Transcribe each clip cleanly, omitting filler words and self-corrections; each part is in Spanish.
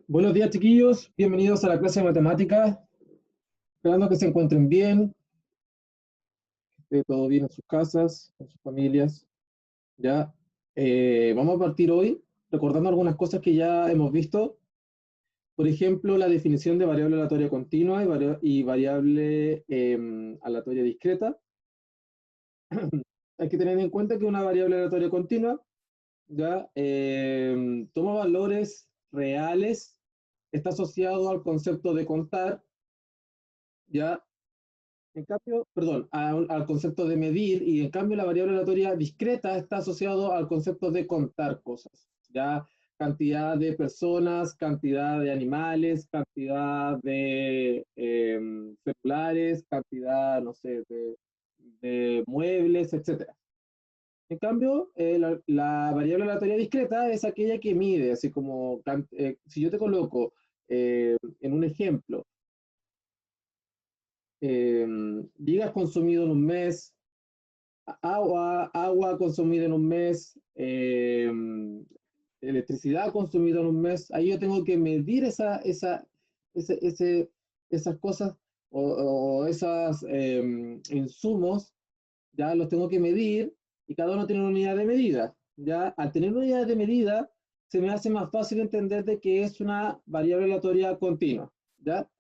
Buenos días, chiquillos. Bienvenidos a la clase de matemáticas. Esperando que se encuentren bien, que esté todo bien en sus casas, en sus familias. Ya, vamos a partir hoy recordando algunas cosas que ya hemos visto. Por ejemplo, la definición de variable aleatoria continua y variable aleatoria discreta. Hay que tener en cuenta que una variable aleatoria continua ya toma valores reales, está asociado al concepto de contar, ya. En cambio, perdón, al concepto de medir, y en cambio la variable aleatoria discreta está asociado al concepto de contar cosas. Ya cantidad de personas, cantidad de animales, cantidad de celulares, cantidad, no sé, de muebles, etcétera. En cambio, la variable aleatoria discreta es aquella que mide, así como si yo te coloco en un ejemplo, gigas consumido en un mes, agua consumida en un mes, electricidad consumida en un mes. Ahí yo tengo que medir esas cosas o esos insumos, ya los tengo que medir y cada uno tiene una unidad de medida. Ya al tener una unidad de medida, se me hace más fácil entender de que es una variable aleatoria continua. ¿Ya?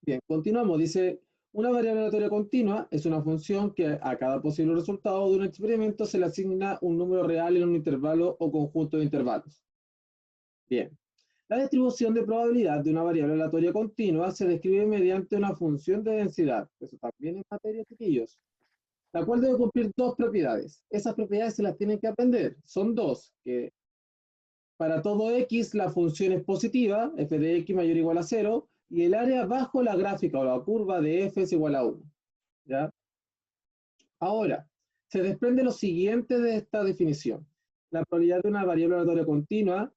Bien, continuamos. Dice, una variable aleatoria continua es una función que a cada posible resultado de un experimento se le asigna un número real en un intervalo o conjunto de intervalos. Bien, la distribución de probabilidad de una variable aleatoria continua se describe mediante una función de densidad, eso también es materia, chiquillos, la cual debe cumplir dos propiedades. Esas propiedades se las tienen que aprender. Son dos, que para todo x la función es positiva, f de x mayor o igual a 0, y el área bajo la gráfica o la curva de f es igual a 1. ¿Ya? Ahora, se desprende lo siguiente de esta definición. La probabilidad de una variable aleatoria continua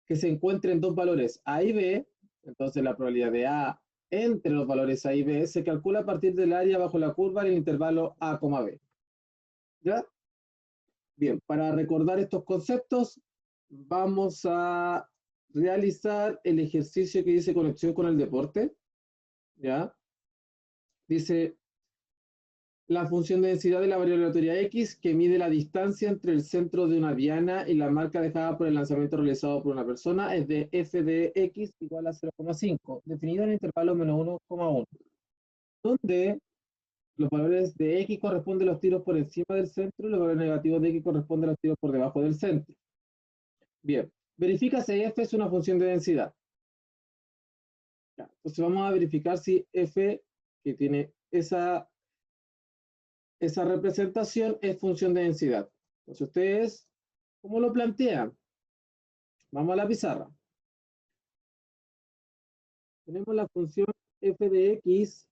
que se encuentre en dos valores a y b, entonces la probabilidad de a entre los valores a y b se calcula a partir del área bajo la curva en el intervalo a, b. ¿Ya? Bien, para recordar estos conceptos, vamos a realizar el ejercicio que dice conexión con el deporte. ¿Ya? Dice, la función de densidad de la variable aleatoria x que mide la distancia entre el centro de una diana y la marca dejada por el lanzamiento realizado por una persona es de f de x igual a 0,5, definido en el intervalo menos 1,1, donde los valores de x corresponden a los tiros por encima del centro y los valores negativos de x corresponden a los tiros por debajo del centro. Bien, verifica si f es una función de densidad. Ya, entonces vamos a verificar si f, que tiene esa representación, es función de densidad. Entonces ustedes, ¿cómo lo plantean? Vamos a la pizarra. Tenemos la función f de x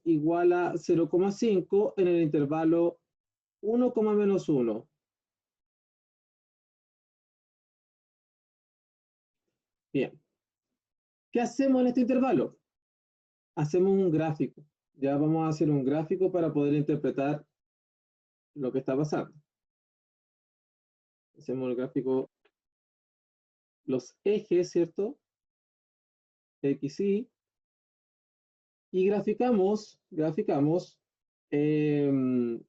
igual a 0,5 en el intervalo 1, menos 1. Bien. ¿Qué hacemos en este intervalo? Hacemos un gráfico. Ya vamos a hacer un gráfico para poder interpretar lo que está pasando. Hacemos el gráfico, los ejes, ¿cierto? X, y graficamos eh,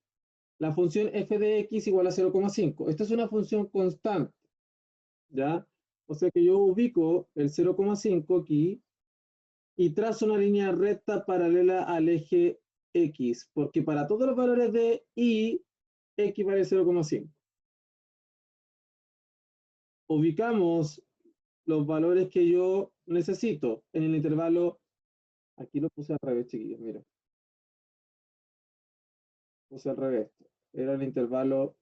la función f de x igual a 0,5. Esta es una función constante, ¿ya? O sea que yo ubico el 0,5 aquí y trazo una línea recta paralela al eje x, porque para todos los valores de y, x vale 0,5. Ubicamos los valores que yo necesito en el intervalo, aquí lo puse al revés, chiquillos, mira, puse al revés, era el intervalo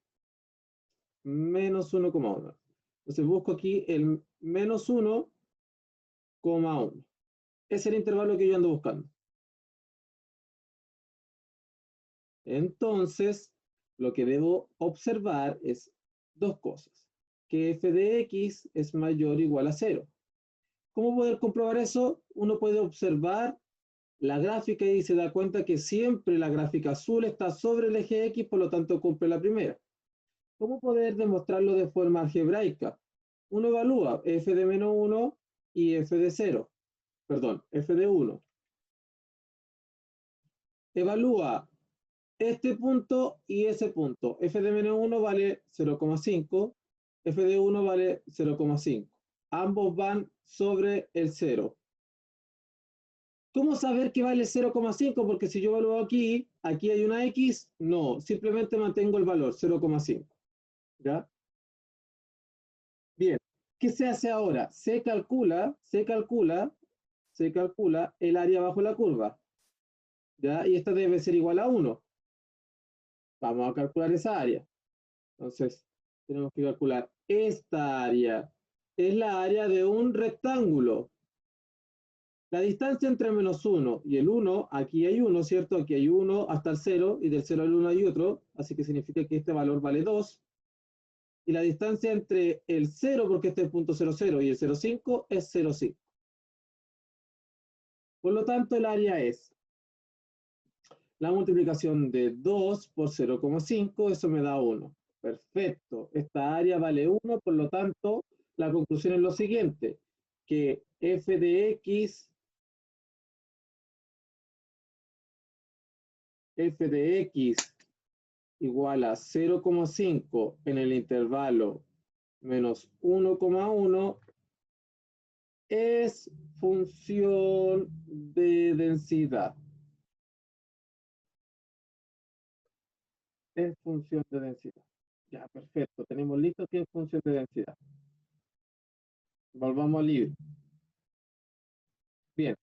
menos 1,1. Entonces busco aquí el menos 1,1. Ese es el intervalo que yo ando buscando. Entonces, lo que debo observar es dos cosas. Que f de x es mayor o igual a 0. ¿Cómo poder comprobar eso? Uno puede observar la gráfica y se da cuenta que siempre la gráfica azul está sobre el eje x, por lo tanto cumple la primera. ¿Cómo poder demostrarlo de forma algebraica? uno evalúa f de menos 1 y f de 0. Perdón, f de 1. Evalúa este punto y ese punto. F de menos 1 vale 0,5. F de 1 vale 0,5. Ambos van sobre el 0. ¿Cómo saber que vale 0,5? Porque si yo evalúo aquí, aquí hay una X, no, simplemente mantengo el valor 0,5. ¿Ya? Bien, ¿qué se hace ahora? Se calcula el área bajo la curva. ¿Ya? Y esta debe ser igual a 1. Vamos a calcular esa área. Entonces, tenemos que calcular esta área. Es la área de un rectángulo. La distancia entre menos 1 y el 1, aquí hay 1, ¿cierto? Aquí hay 1 hasta el 0, y del 0 al 1 hay otro, así que significa que este valor vale 2. Y la distancia entre el 0, porque este es el punto 0, 0, y el 0,5 es 0,5. Por lo tanto, el área es la multiplicación de 2 por 0,5, eso me da 1. Perfecto. Esta área vale 1, por lo tanto, la conclusión es lo siguiente, que f de x igual a 0,5 en el intervalo menos 1,1 es función de densidad. Es función de densidad. Ya, perfecto. Tenemos listo que es función de densidad. Volvamos al libro. Bien.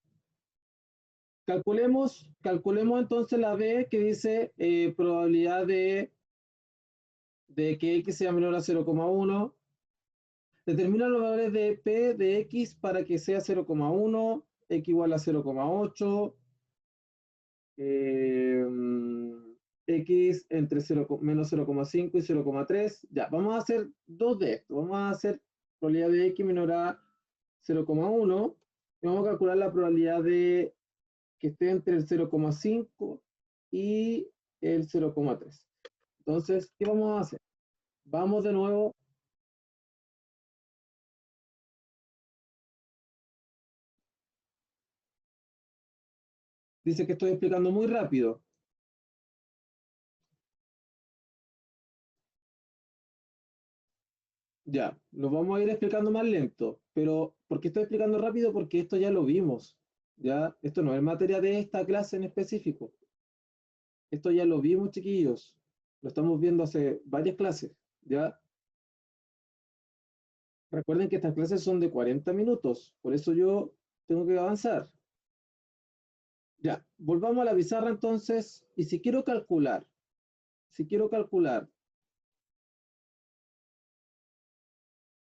Calculemos entonces la B que dice probabilidad de que X sea menor a 0,1. Determina los valores de P de X para que sea 0,1, X igual a 0,8, X entre 0, menos 0,5 y 0,3. Ya, vamos a hacer dos de esto. Vamos a hacer probabilidad de X menor a 0,1 y vamos a calcular la probabilidad de que esté entre el 0,5 y el 0,3. Entonces, ¿qué vamos a hacer? Vamos de nuevo. Dice que estoy explicando muy rápido. Ya, lo vamos a ir explicando más lento, pero ¿por qué estoy explicando rápido? Porque esto ya lo vimos, ya, esto no es materia de esta clase en específico, esto ya lo vimos, chiquillos, lo estamos viendo hace varias clases, ya. Recuerden que estas clases son de 40 minutos, por eso yo tengo que avanzar. Ya, volvamos a la pizarra entonces, y si quiero calcular,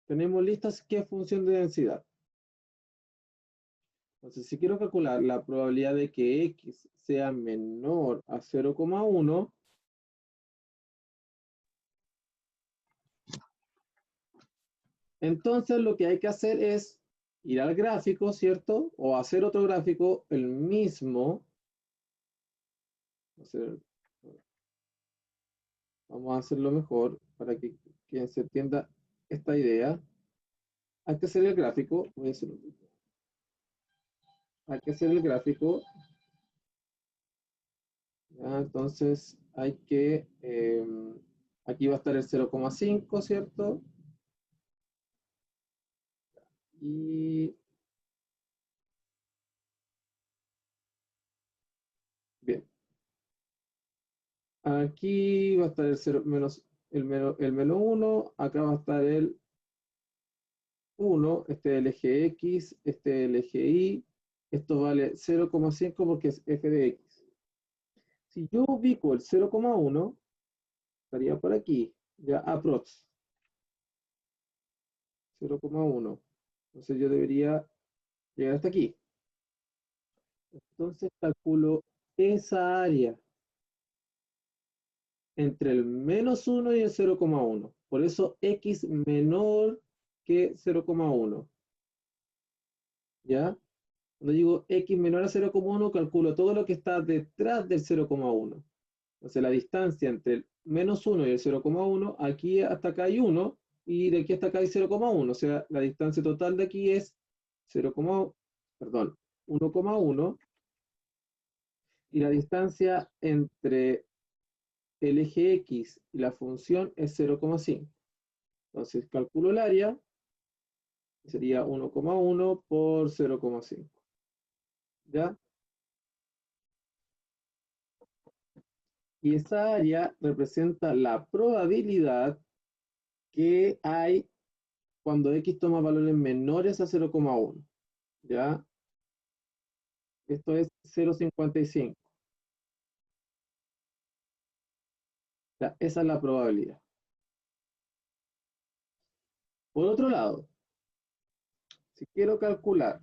tenemos listas qué función de densidad. Entonces, si quiero calcular la probabilidad de que X sea menor a 0,1, entonces lo que hay que hacer es ir al gráfico, ¿cierto? O hacer otro gráfico, el mismo. Vamos a hacerlo mejor para que se entienda esta idea. Hay que hacer el gráfico. Hay que hacer el gráfico. ¿Ya? Entonces hay que, aquí va a estar el 0,5, ¿cierto? Y bien, aquí va a estar el 0 menos el menos 1, acá va a estar el 1, este es el eje X, este es el eje Y, esto vale 0,5 porque es f de X. Si yo ubico el 0,1, estaría por aquí, ya aprox 0,1. Entonces yo debería llegar hasta aquí. Entonces calculo esa área entre el menos 1 y el 0,1. Por eso X menor que 0,1. ¿Ya? Cuando digo X menor a 0,1, calculo todo lo que está detrás del 0,1. Entonces la distancia entre el menos 1 y el 0,1, aquí hasta acá hay 1, y de aquí hasta acá hay 0,1. O sea, la distancia total de aquí es 0, perdón, 1,1 y la distancia entre el eje X y la función es 0,5. Entonces calculo el área, sería 1,1 por 0,5. ¿Ya? Y esa área representa la probabilidad que hay cuando X toma valores menores a 0,1. ¿Ya? Esto es 0,55. Ya, esa es la probabilidad. Por otro lado, si quiero calcular,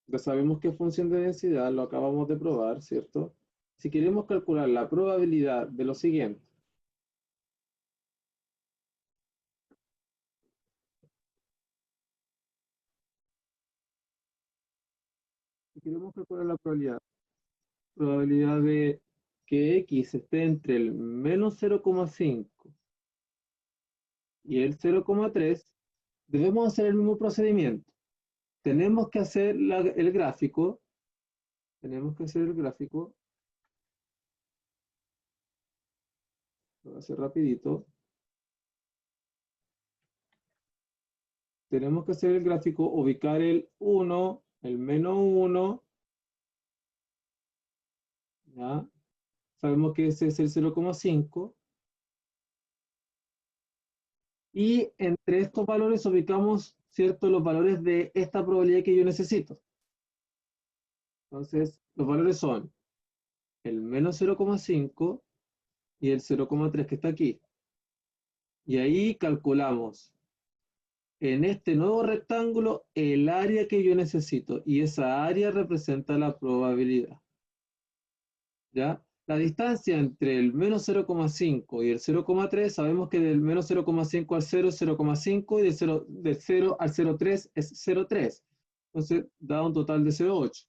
ya sabemos que es función de densidad, lo acabamos de probar, ¿cierto? Si queremos calcular la probabilidad de lo siguiente, si queremos calcular la probabilidad de que X esté entre el menos 0,5 y el 0,3, debemos hacer el mismo procedimiento. Tenemos que hacer el gráfico, tenemos que hacer el gráfico, lo voy a hacer rapidito. Tenemos que hacer el gráfico, ubicar el 1, el menos 1, ¿ya? Sabemos que ese es el 0,5. Y entre estos valores ubicamos, ¿cierto?, los valores de esta probabilidad que yo necesito. Entonces, los valores son el menos 0,5 y el 0,3 que está aquí. Y ahí calculamos en este nuevo rectángulo el área que yo necesito. Y esa área representa la probabilidad. ¿Ya? La distancia entre el menos 0,5 y el 0,3, sabemos que del menos 0,5 al 0 es 0,5 y del 0 al 0,3 es 0,3. Entonces da un total de 0,8.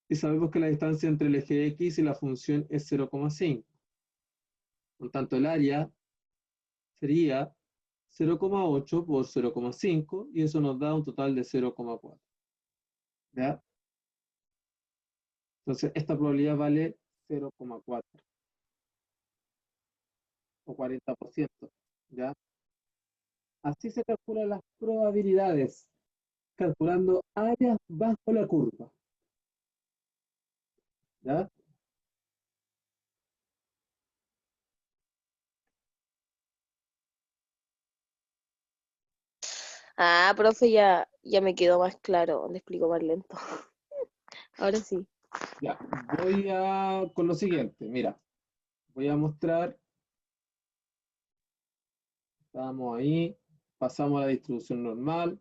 Y sabemos que la distancia entre el eje X y la función es 0,5. Por tanto, el área sería 0,8 por 0,5 y eso nos da un total de 0,4. ¿Ya? Entonces, esta probabilidad vale 0,4 o 40%. ¿Ya? Así se calculan las probabilidades, calculando áreas bajo la curva. ¿Ya? Ah, profe, ya me quedó más claro. Le explico más lento. Ahora sí. Ya, con lo siguiente. Mira, voy a mostrar, estamos ahí, pasamos a la distribución normal,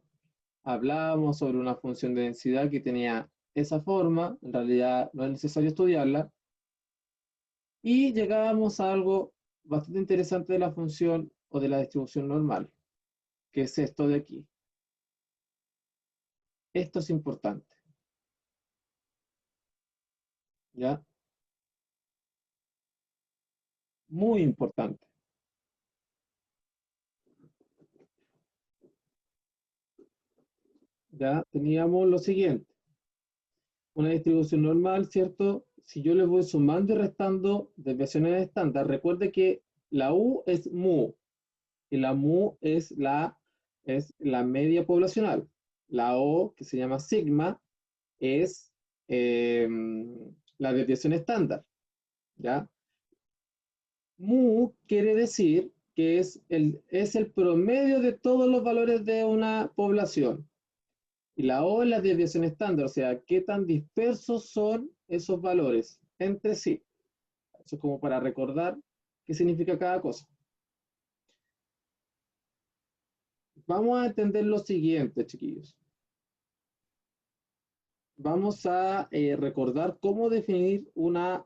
hablábamos sobre una función de densidad que tenía esa forma, en realidad no es necesario estudiarla, y llegábamos a algo bastante interesante de la función o de la distribución normal, que es esto de aquí. Esto es importante, ¿ya? Muy importante. Ya teníamos lo siguiente, una distribución normal, ¿cierto? Si yo le voy sumando y restando desviaciones estándar, recuerde que la U es mu y la mu es la media poblacional. La O, que se llama sigma, es eh, la desviación estándar, ¿ya? Mu quiere decir que es el promedio de todos los valores de una población. Y la O es la desviación estándar, o sea, qué tan dispersos son esos valores entre sí. Eso es como para recordar qué significa cada cosa. Vamos a entender lo siguiente, chiquillos. Vamos a recordar cómo definir una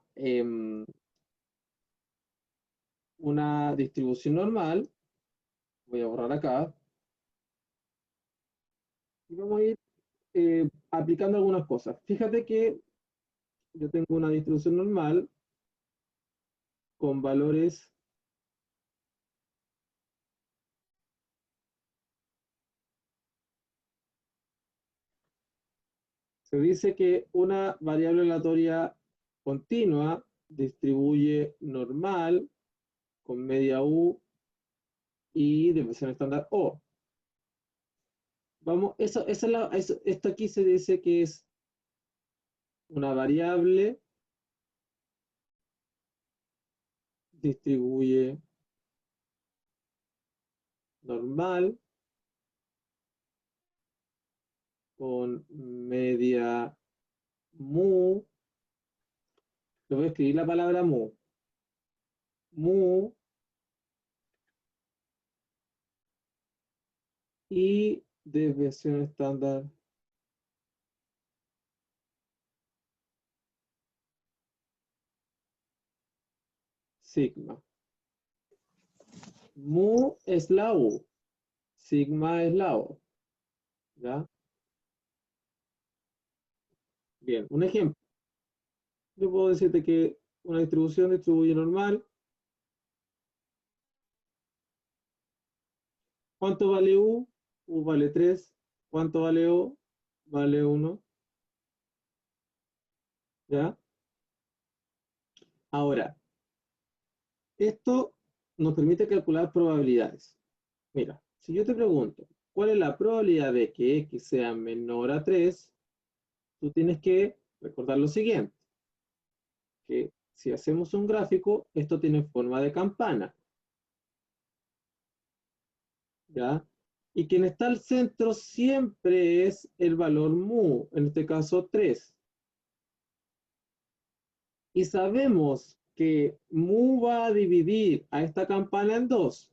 distribución normal. Voy a borrar acá. Y vamos a ir aplicando algunas cosas. Fíjate que yo tengo una distribución normal con valores se dice que una variable aleatoria continua distribuye normal con media U y desviación estándar O. Vamos, esto aquí se dice que es una variable distribuye normal con media mu. Le voy a escribir la palabra mu. Mu y desviación estándar sigma. Mu es la U, sigma es la O. ¿Ya? Bien, un ejemplo. Yo puedo decirte que una distribución distribuye normal. ¿Cuánto vale U? U vale 3. ¿Cuánto vale O? Vale 1. ¿Ya? Ahora, esto nos permite calcular probabilidades. Mira, si yo te pregunto, ¿cuál es la probabilidad de que X sea menor a 3? Tú tienes que recordar lo siguiente, que si hacemos un gráfico, esto tiene forma de campana. ¿Ya? Y quien está al centro siempre es el valor mu, en este caso 3. Y sabemos que mu va a dividir a esta campana en dos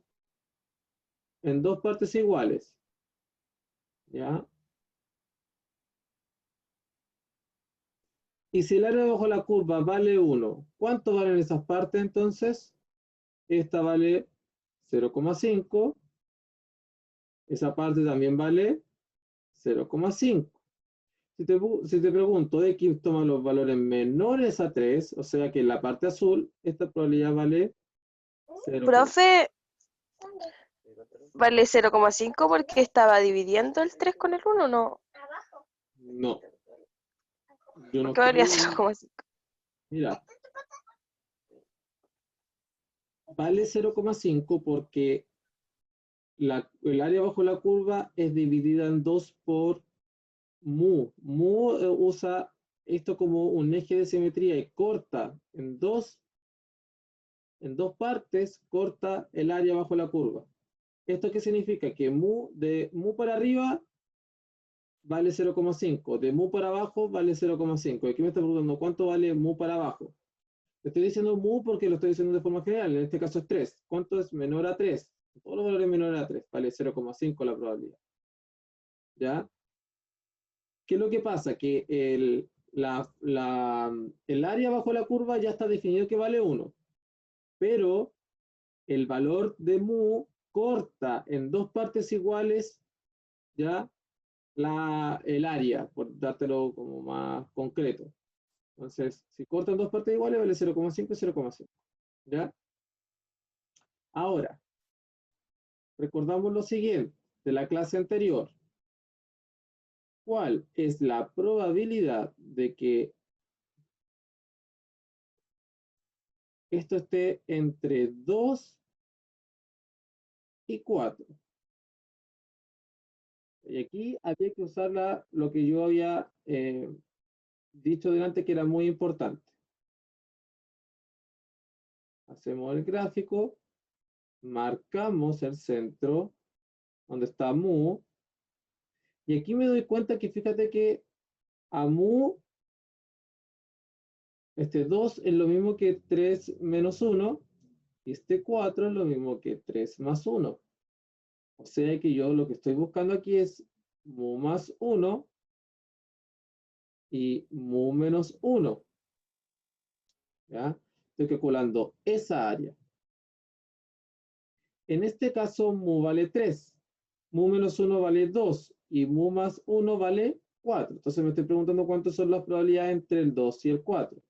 partes iguales. ¿Ya? Y si el área bajo la curva vale 1, ¿cuánto valen esas partes entonces? Esta vale 0,5. Esa parte también vale 0,5. Si te pregunto, X toma los valores menores a 3, o sea que en la parte azul, esta probabilidad vale 0. Profe, vale 0,5 porque estaba dividiendo el 3 con el 1, ¿no? No, yo no ¿Por qué valía estoy. 0,5? Mira, vale 0,5 porque el área bajo la curva es dividida en 2 por mu. Mu usa esto como un eje de simetría y corta en dos partes, corta el área bajo la curva. ¿Esto qué significa? Que de mu para arriba vale 0,5, de mu para abajo vale 0,5. Aquí me está preguntando cuánto vale mu para abajo. Te estoy diciendo mu porque lo estoy diciendo de forma general, en este caso es 3. ¿Cuánto es menor a 3? Todos los valores menores a 3, vale 0,5 la probabilidad. ¿Ya? ¿Qué es lo que pasa? Que el área bajo la curva ya está definido que vale 1, pero el valor de mu corta en dos partes iguales, ¿ya? El área, por dártelo como más concreto. Entonces, si cortan dos partes iguales, vale 0,5 y 0,5. ¿Ya? Ahora, recordamos lo siguiente de la clase anterior. ¿Cuál es la probabilidad de que esto esté entre 2 y 4? Y aquí había que usar lo que yo había dicho delante que era muy importante. Hacemos el gráfico, marcamos el centro, donde está mu, y aquí me doy cuenta que fíjate que a mu, este 2 es lo mismo que 3 menos 1, y este 4 es lo mismo que 3 más 1. O sea que yo lo que estoy buscando aquí es mu más 1 y mu menos 1. ¿Ya? Estoy calculando esa área. En este caso, mu vale 3, mu menos 1 vale 2 y mu más 1 vale 4. Entonces me estoy preguntando cuántas son las probabilidades entre el 2 y el 4. O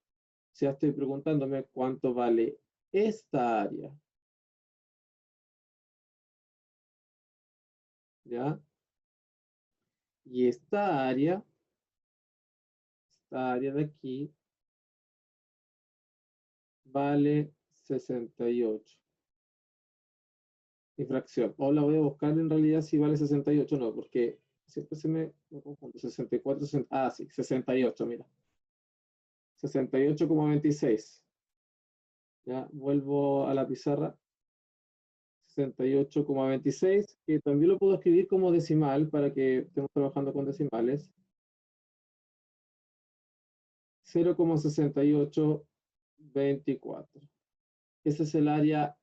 sea, estoy preguntándome cuánto vale esta área. ¿Ya? Y esta área de aquí, vale 68. Y fracción. O la voy a buscar en realidad si vale 68 o no, porque siempre me confundo. 64, 60, sí, 68, mira. 68,26. Ya, vuelvo a la pizarra. 68,26, que también lo puedo escribir como decimal para que estemos trabajando con decimales. 0,6824. Ese es el área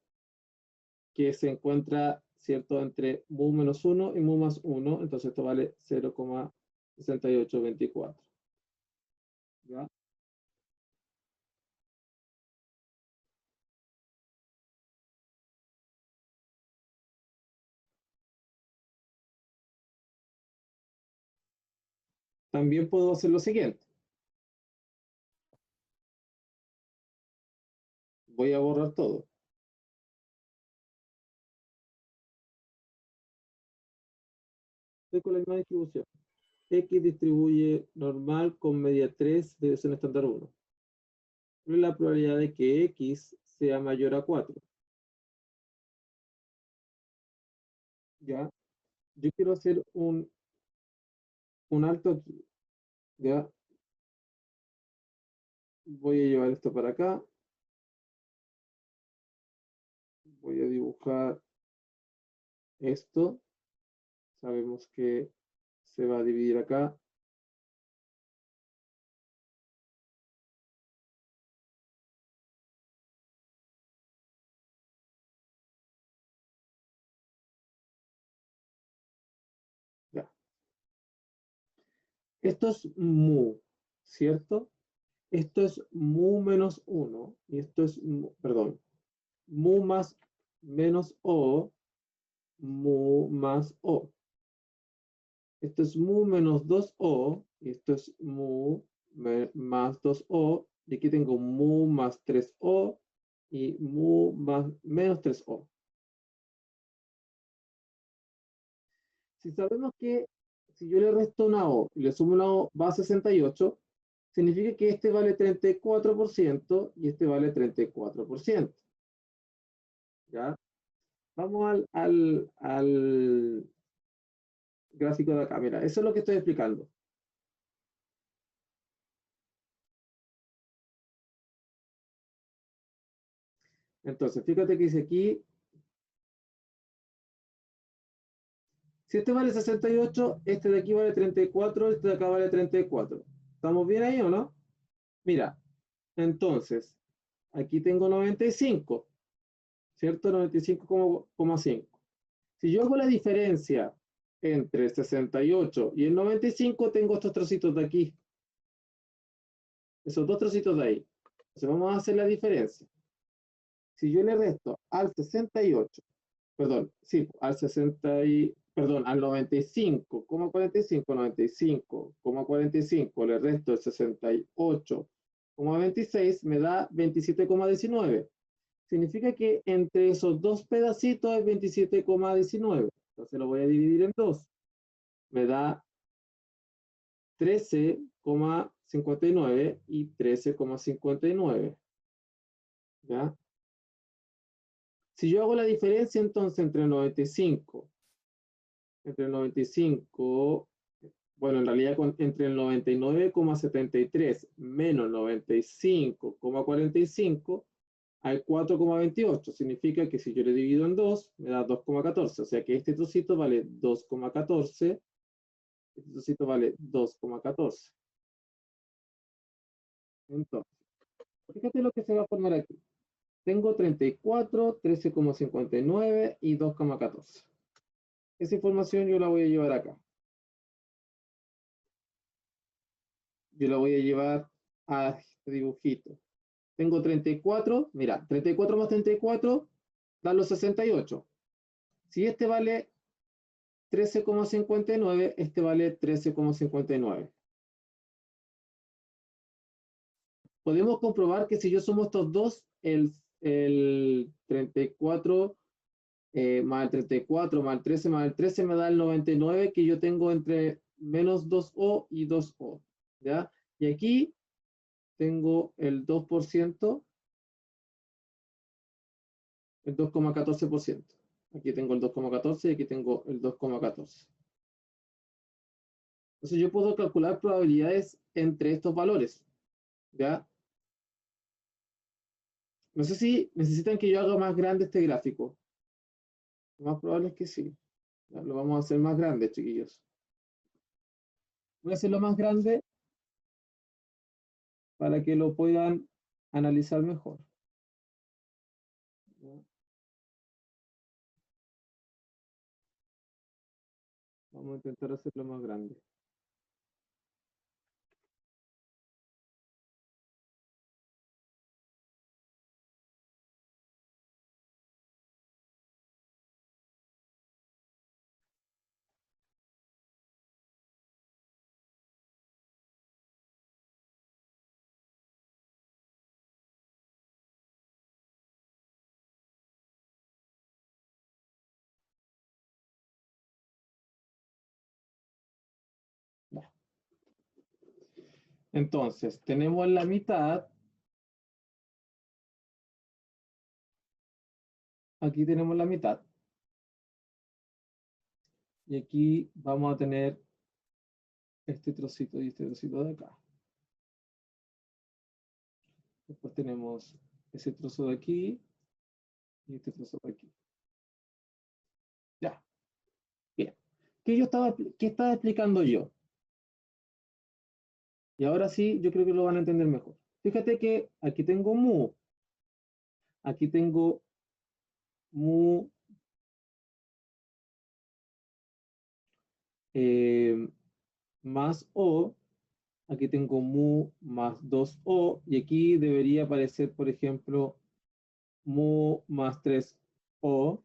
que se encuentra, ¿cierto?, entre mu menos 1 y mu más 1. Entonces esto vale 0,6824. ¿Ya? También puedo hacer lo siguiente. Voy a borrar todo. Estoy con la misma distribución. X distribuye normal con media 3, desviación estándar 1. ¿Cuál es la probabilidad de que X sea mayor a 4? ¿Ya? Yo quiero hacer un alto aquí. ¿Ya? Voy a llevar esto para acá. Voy a dibujar esto. Sabemos que se va a dividir acá. Ya. Esto es mu, ¿cierto? Esto es mu menos 1. Y esto es, perdón, mu más menos o, mu más o. Esto es mu menos 2o, y esto es mu más 2o, y aquí tengo mu más 3o, y mu más menos 3o. Si sabemos que si yo le resto una o y le sumo una o va a 68, significa que este vale 34% y este vale 34%. ¿Ya? Vamos al gráfico de acá. Mira, eso es lo que estoy explicando. Entonces, fíjate que dice aquí, si este vale 68, este de aquí vale 34, este de acá vale 34. ¿Estamos bien ahí o no? Mira, entonces, aquí tengo 95, ¿cierto? 95,5. Si yo hago la diferencia entre el 68 y el 95, tengo estos trocitos de aquí. Esos dos trocitos de ahí. Entonces vamos a hacer la diferencia. Si yo le resto al 68, perdón, sí, al 60 perdón, al 95,45, le resto el 68,26, me da 27,19. Significa que entre esos dos pedacitos es 27,19. Entonces lo voy a dividir en dos. Me da 13,59 y 13,59. ¿Ya? Si yo hago la diferencia entonces entre el 95, bueno, en realidad entre el 99,73 menos 95,45 hay 4,28. Significa que si yo le divido en 2, me da 2,14. O sea que este trocito vale 2,14. Este trocito vale 2,14. Entonces, fíjate lo que se va a formar aquí. Tengo 34, 13,59 y 2,14. Esa información yo la voy a llevar acá. Yo la voy a llevar a este dibujito. Tengo 34, mira, 34 más 34 dan los 68. Si este vale 13,59, este vale 13,59. Podemos comprobar que si yo sumo estos dos, el el 34 más el 34 más el 13 me da el 99 que yo tengo entre menos 2O y 2O, ¿ya? Y aquí tengo el 2%, el 2,14%. Aquí tengo el 2,14 y aquí tengo el 2,14. Entonces yo puedo calcular probabilidades entre estos valores, ¿ya? No sé si necesitan que yo haga más grande este gráfico. Lo más probable es que sí. Ya, lo vamos a hacer más grande, chiquillos. Voy a hacerlo más grande para que lo puedan analizar mejor. ¿Ya? Vamos a intentar hacerlo más grande. Ya. Entonces, tenemos la mitad. Aquí tenemos la mitad. Y aquí vamos a tener este trocito y este trocito de acá. Después tenemos ese trozo de aquí y este trozo de aquí. Ya, bien. ¿Qué estaba explicando yo? Y ahora sí, yo creo que lo van a entender mejor. Fíjate que aquí tengo mu. Aquí tengo mu eh, más o. Aquí tengo mu más 2o. Y aquí debería aparecer, por ejemplo, mu más 3o.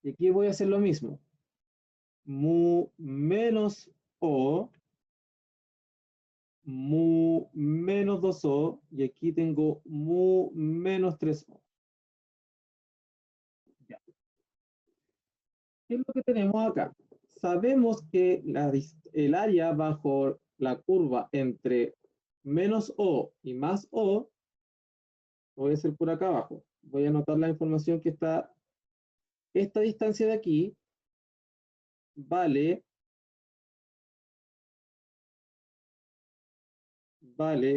Y aquí voy a hacer lo mismo. Mu menos o, mu menos 2o, y aquí tengo mu menos 3o. Ya. ¿Qué es lo que tenemos acá? Sabemos que el área bajo la curva entre menos o y más o, lo voy a hacer por acá abajo. Voy a anotar la información que está, esta distancia de aquí vale,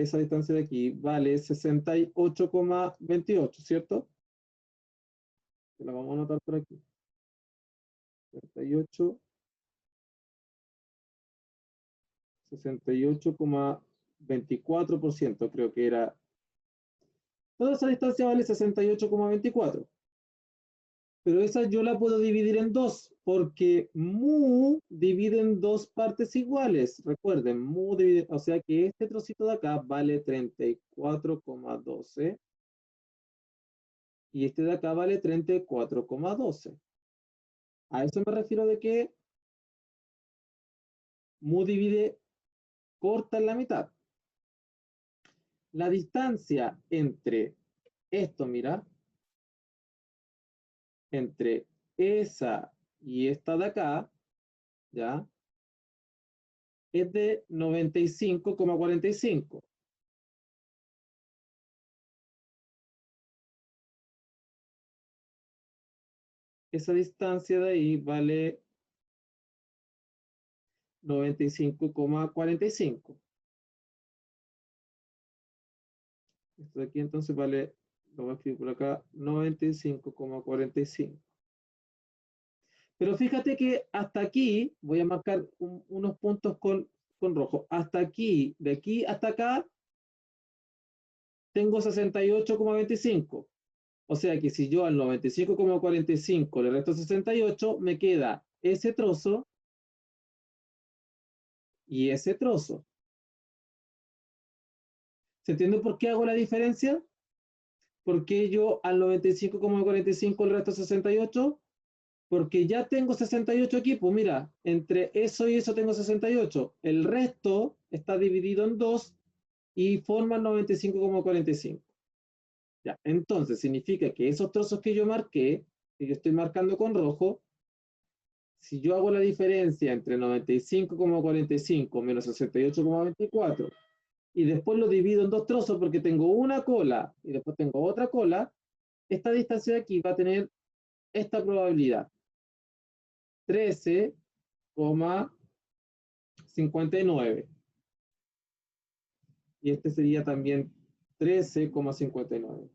esa distancia de aquí vale 68,28, ¿cierto? La vamos a anotar por aquí. 68, 68,24%, creo que era. Toda esa distancia vale 68,24. Pero esa yo la puedo dividir en dos, porque mu divide en dos partes iguales. Recuerden, mu divide, o sea que este trocito de acá vale 34,12 y este de acá vale 34,12. A eso me refiero de que mu divide, corta en la mitad. La distancia entre esto, mira, entre esa y esta de acá, ¿ya? Es de 95,45. Esa distancia de ahí vale 95,45. Esto de aquí entonces vale, lo voy a escribir por acá, 95,45. Pero fíjate que hasta aquí, voy a marcar unos puntos con rojo, hasta aquí, de aquí hasta acá, tengo 68,25. O sea que si yo al 95,45 le resto 68, me queda ese trozo y ese trozo. ¿Se entiende por qué hago la diferencia? ¿Por qué yo al 95,45 le resto 68? Porque ya tengo 68 aquí, pues mira, entre eso y eso tengo 68. El resto está dividido en dos y forma 95,45. Ya, entonces significa que esos trozos que yo marqué, que yo estoy marcando con rojo, si yo hago la diferencia entre 95,45 menos 68,24 y después lo divido en dos trozos porque tengo una cola y después tengo otra cola, esta distancia de aquí va a tener esta probabilidad. 13,59. Y este sería también 13,59.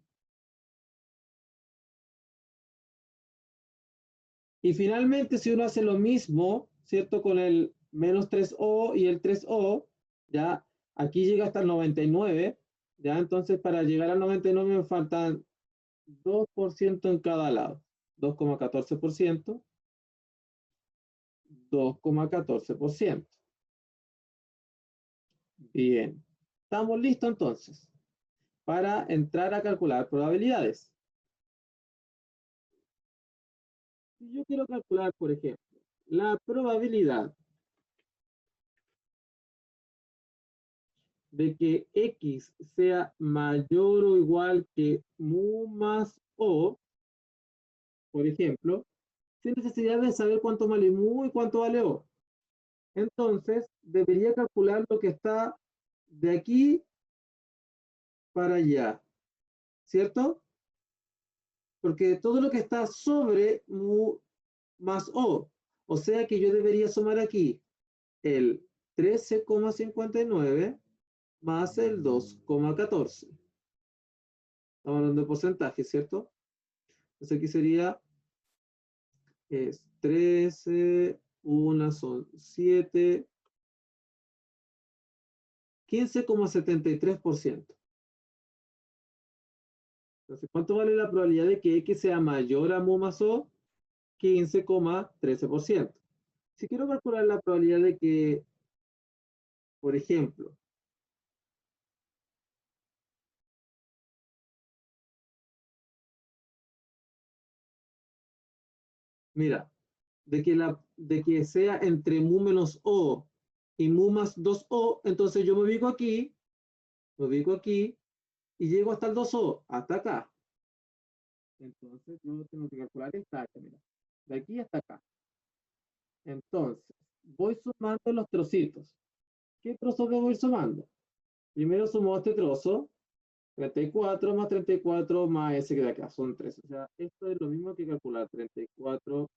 Y finalmente, si uno hace lo mismo, ¿cierto? Con el menos 3O y el 3O, ya aquí llega hasta el 99, ya entonces para llegar al 99 me faltan 2% en cada lado. 2,14%, 2,14%. Bien, estamos listos entonces para entrar a calcular probabilidades. Si yo quiero calcular, por ejemplo, la probabilidad de que X sea mayor o igual que mu más O, por ejemplo, sin necesidad de saber cuánto vale mu y cuánto vale O. Entonces, debería calcular lo que está de aquí para allá, ¿cierto? Porque todo lo que está sobre mu más o sea que yo debería sumar aquí el 13,59 más el 2,14. Estamos hablando de porcentaje, ¿cierto? Entonces aquí sería es 13, una son 7, 15,73%. Entonces, ¿cuánto vale la probabilidad de que X sea mayor a mu más O? 15,13%. Si quiero calcular la probabilidad de que, por ejemplo, mira, de que sea entre mu menos O y mu más 2O, entonces yo me ubico aquí y llego hasta el 2O, hasta acá. Entonces yo tengo que calcular esta área, mira, de aquí hasta acá. Entonces, voy sumando los trocitos. ¿Qué trozos debo ir sumando? Primero sumo este trozo, 34 más 34 más ese que de acá, son 3. O sea, esto es lo mismo que calcular 34,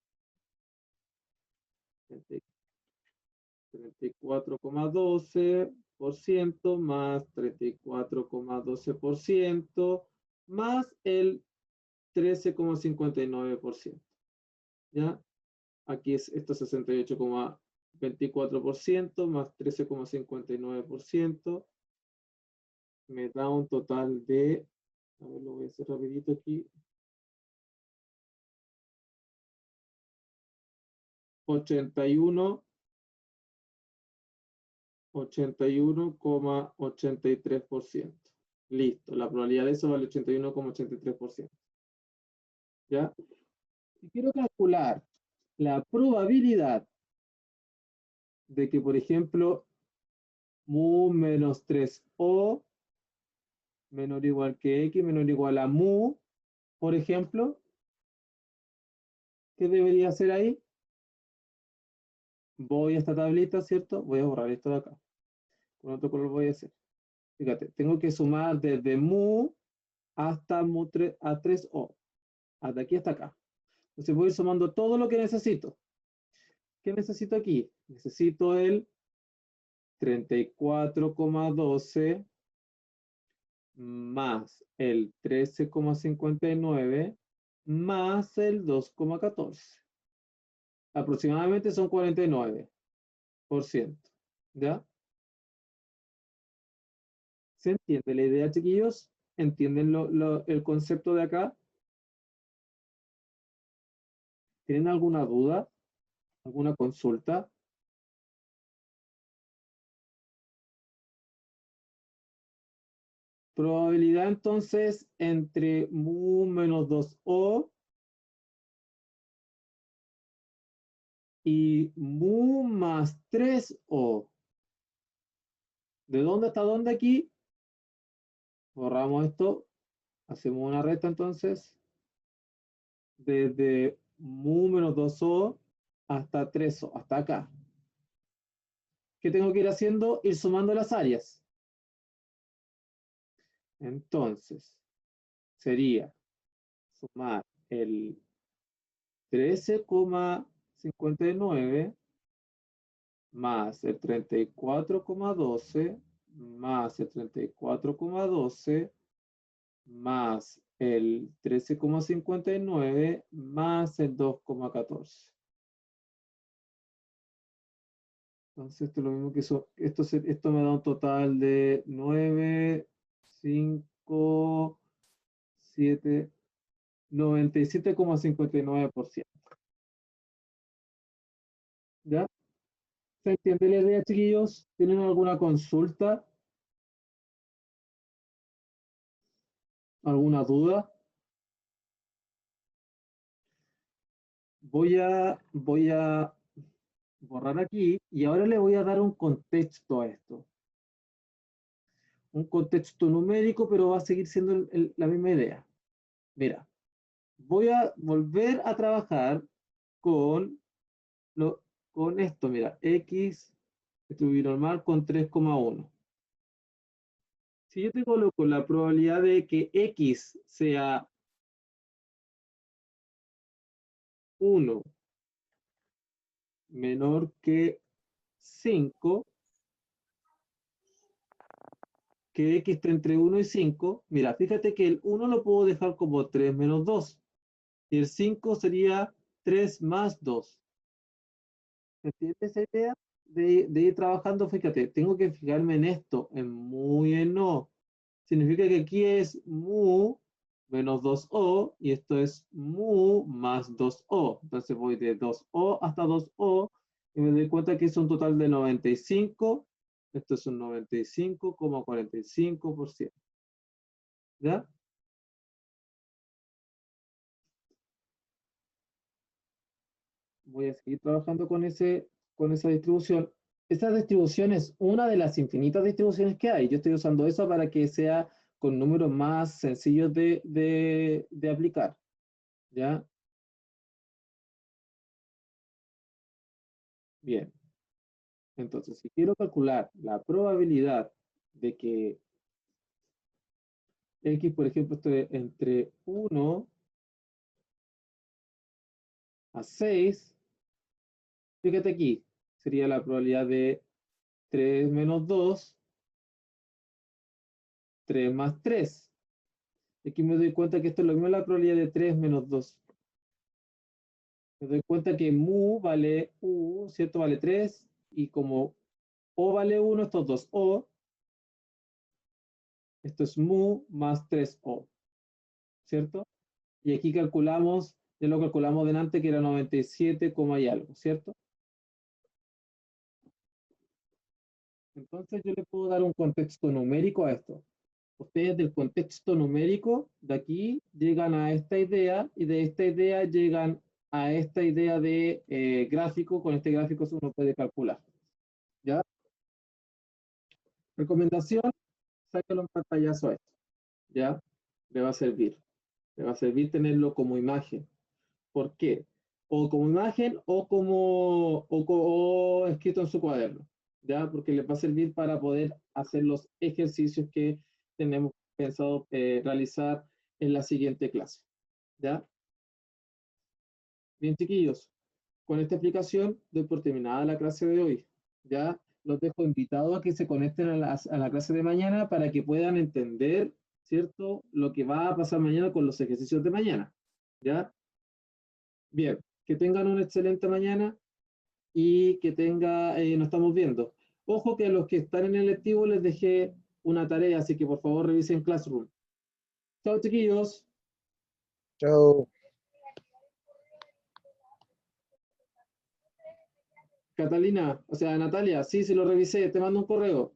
34,12% más 34,12% más el 13,59%. ¿Ya? Aquí es esto 68,24% más 13,59%. Me da un total de, a ver, lo voy a hacer rapidito aquí, 81,83%. Listo, la probabilidad de eso vale 81,83%. ¿Ya? Si quiero calcular la probabilidad de que, por ejemplo, mu menos 3o menor o igual que x menor o igual a mu, por ejemplo, ¿qué debería hacer ahí? Voy a esta tablita, ¿cierto? Voy a borrar esto de acá. Con otro color voy a hacer. Fíjate, tengo que sumar desde mu hasta mu 3, a 3o. Hasta aquí hasta acá. Entonces voy sumando todo lo que necesito. ¿Qué necesito aquí? Necesito el 34,12 más el 13,59 más el 2,14. Aproximadamente son 49%. ¿Ya? ¿Se entiende la idea, chiquillos? ¿Entienden el concepto de acá? ¿Tienen alguna duda? ¿Alguna consulta? Probabilidad entonces entre mu menos 2o y mu más 3o. ¿De dónde hasta dónde aquí? Borramos esto Hacemos una recta entonces, desde mu menos 2o hasta 3o, hasta acá. ¿Qué tengo que ir haciendo? Ir sumando las áreas. Entonces, sería sumar el 13,59 más el 34,12 más el 34,12 más el 13,59 más el 2,14. Entonces, esto es lo mismo que eso. Esto me da un total de 9, 5, 7, 97,59%. ¿Ya? ¿Se entiende la idea, chiquillos? ¿Tienen alguna consulta? ¿Alguna duda? Voy a borrar aquí y ahora le voy a dar un contexto a esto. Un contexto numérico, pero va a seguir siendo la misma idea. Mira, voy a volver a trabajar con, con esto, mira, x, esto binormal con 3,1. Si yo te coloco la probabilidad de que x sea 1 menor que 5, que x está entre 1 y 5, mira, fíjate que el 1 lo puedo dejar como 3 menos 2, y el 5 sería 3 más 2. ¿Entiendes esa idea? De ir trabajando, fíjate, tengo que fijarme en esto, en mu y en no. Significa que aquí es mu menos 2o, y esto es mu más 2o. Entonces voy de 2o hasta 2o, y me doy cuenta que es un total de 95. Esto es un 95,45%. ¿Ya? Voy a seguir trabajando con esa distribución. Esa distribución es una de las infinitas distribuciones que hay. Yo estoy usando eso para que sea con números más sencillos de aplicar. ¿Ya? Bien. Entonces, si quiero calcular la probabilidad de que x, por ejemplo, esté entre 1 a 6, fíjate aquí, sería la probabilidad de 3 menos 2, 3 más 3. Aquí me doy cuenta que esto es lo mismo que la probabilidad de 3 menos 2. Me doy cuenta que mu vale u, ¿cierto? Vale 3, y como o vale 1, estos dos o, esto es mu más 3o, ¿cierto? Y aquí calculamos, ya lo calculamos delante que era 97, y algo, ¿cierto? Entonces yo le puedo dar un contexto numérico a esto. Ustedes del contexto numérico de aquí llegan a esta idea, y de esta idea llegan a esta idea de gráfico. Con este gráfico uno puede calcular. ¿Ya? Recomendación, sáquelo en pantallazo a esto. ¿Ya? Le va a servir. Le va a servir tenerlo como imagen. ¿Por qué? O como imagen o escrito en su cuaderno, ¿ya? Porque les va a servir para poder hacer los ejercicios que tenemos pensado realizar en la siguiente clase, ¿ya? Bien, chiquillos, con esta explicación doy por terminada la clase de hoy, ¿ya? Los dejo invitados a que se conecten a la clase de mañana para que puedan entender, ¿cierto?, lo que va a pasar mañana con los ejercicios de mañana, ¿ya? Bien, que tengan una excelente mañana y que nos estamos viendo. Ojo que a los que están en el lectivo les dejé una tarea, así que por favor revisen Classroom. Chao, chiquillos. Chao. Catalina, o sea, Natalia, sí, lo revisé, te mando un correo.